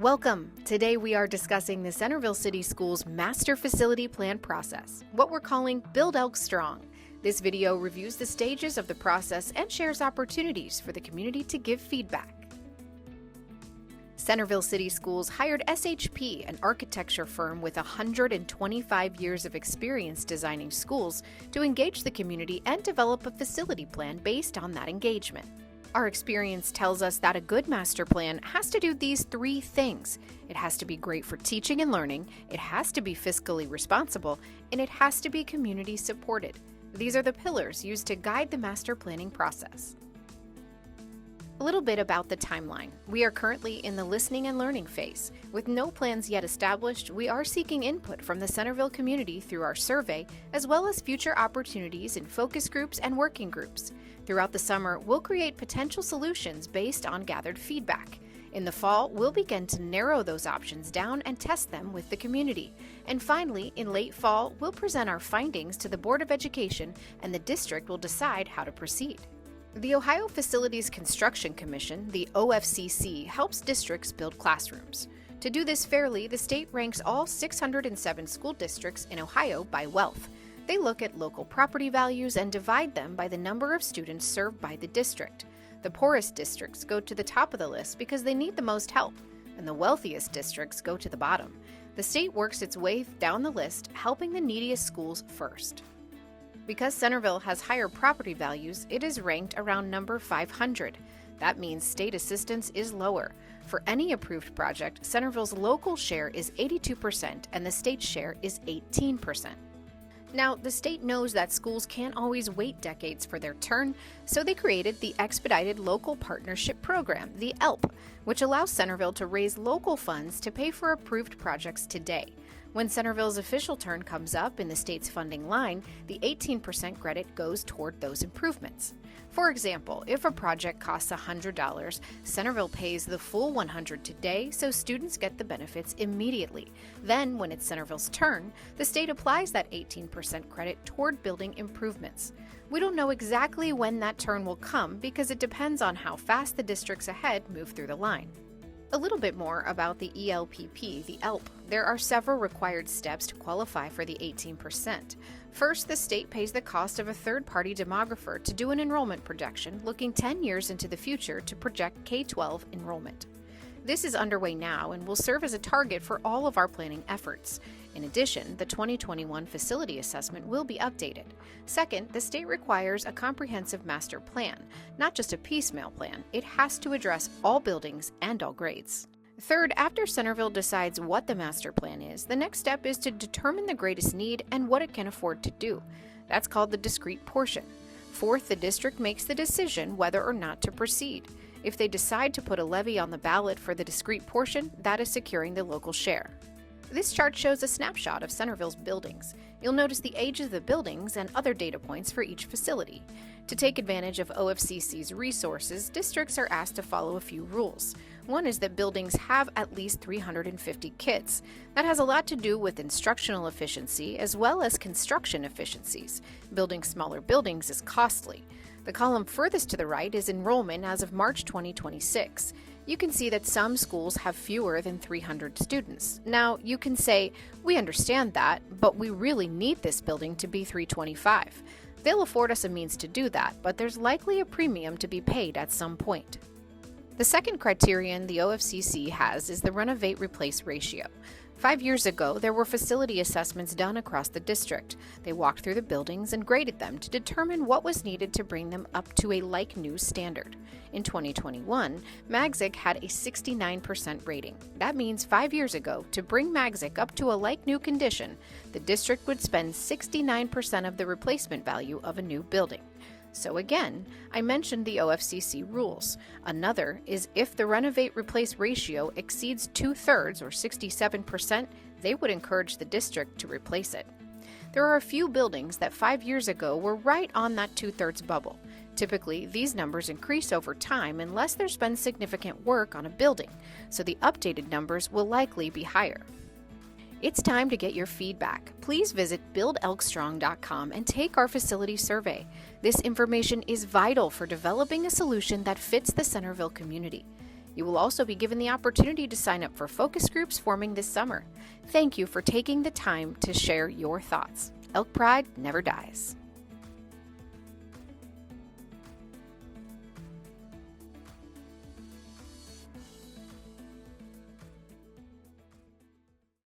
Welcome! Today we are discussing the Centerville City Schools Master Facility Plan process, what we're calling Build Elk Strong. This video reviews the stages of the process and shares opportunities for the community to give feedback. Centerville City Schools hired SHP, an architecture firm with 125 years of experience designing schools, to engage the community and develop a facility plan based on that engagement. Our experience tells us that a good master plan has to do these three things. It has to be great for teaching and learning, it has to be fiscally responsible, and it has to be community supported. These are the pillars used to guide the master planning process. A little bit about the timeline. We are currently in the listening and learning phase. With no plans yet established, we are seeking input from the Centerville community through our survey, as well as future opportunities in focus groups and working groups. Throughout the summer, we'll create potential solutions based on gathered feedback. In the fall, we'll begin to narrow those options down and test them with the community. And finally, in late fall, we'll present our findings to the Board of Education, and the district will decide how to proceed. The Ohio Facilities Construction Commission, the OFCC, helps districts build classrooms. To do this fairly, the state ranks all 607 school districts in Ohio by wealth. They look at local property values and divide them by the number of students served by the district. The poorest districts go to the top of the list because they need the most help, and the wealthiest districts go to the bottom. The state works its way down the list, helping the neediest schools first. Because Centerville has higher property values, it is ranked around number 500. That means state assistance is lower. For any approved project, Centerville's local share is 82% and the state share is 18%. Now, the state knows that schools can't always wait decades for their turn, so they created the Expedited Local Partnership Program, the ELP, which allows Centerville to raise local funds to pay for approved projects today. When Centerville's official turn comes up in the state's funding line, the 18% credit goes toward those improvements. For example, if a project costs $100, Centerville pays the full $100 today, so students get the benefits immediately. Then, when it's Centerville's turn, the state applies that 18% credit toward building improvements. We don't know exactly when that turn will come because it depends on how fast the districts ahead move through the line. A little bit more about the ELPP, the ELP. There are several required steps to qualify for the 18%. First, the state pays the cost of a third-party demographer to do an enrollment projection looking 10 years into the future to project K-12 enrollment. This is underway now and will serve as a target for all of our planning efforts. In addition, the 2021 facility assessment will be updated. Second, the state requires a comprehensive master plan, not just a piecemeal plan. It has to address all buildings and all grades. Third, after Centerville decides what the master plan is, the next step is to determine the greatest need and what it can afford to do. That's called the discrete portion. Fourth, the district makes the decision whether or not to proceed. If they decide to put a levy on the ballot for the discrete portion, that is securing the local share. This chart shows a snapshot of Centerville's buildings. You'll notice the age of the buildings and other data points for each facility. To take advantage of OFCC's resources, districts are asked to follow a few rules. One is that buildings have at least 350 kids. That has a lot to do with instructional efficiency as well as construction efficiencies. Building smaller buildings is costly. The column furthest to the right is enrollment as of March 2026. You can see that some schools have fewer than 300 students. Now, you can say, we understand that, but we really need this building to be 325. They'll afford us a means to do that, but there's likely a premium to be paid at some point. The second criterion the OFCC has is the renovate-replace ratio. 5 years ago, there were facility assessments done across the district. They walked through the buildings and graded them to determine what was needed to bring them up to a like-new standard. In 2021, Magzic had a 69% rating. That means 5 years ago, to bring Magzic up to a like-new condition, the district would spend 69% of the replacement value of a new building. So again, I mentioned the OFCC rules. Another is if the renovate-replace ratio exceeds 2/3 or 67%, they would encourage the district to replace it. There are a few buildings that 5 years ago were right on that 2/3 bubble. Typically, these numbers increase over time unless there's been significant work on a building, so the updated numbers will likely be higher. It's time to get your feedback. Please visit buildelkstrong.com and take our facility survey. This information is vital for developing a solution that fits the Centerville community. You will also be given the opportunity to sign up for focus groups forming this summer. Thank you for taking the time to share your thoughts. Elk Pride never dies.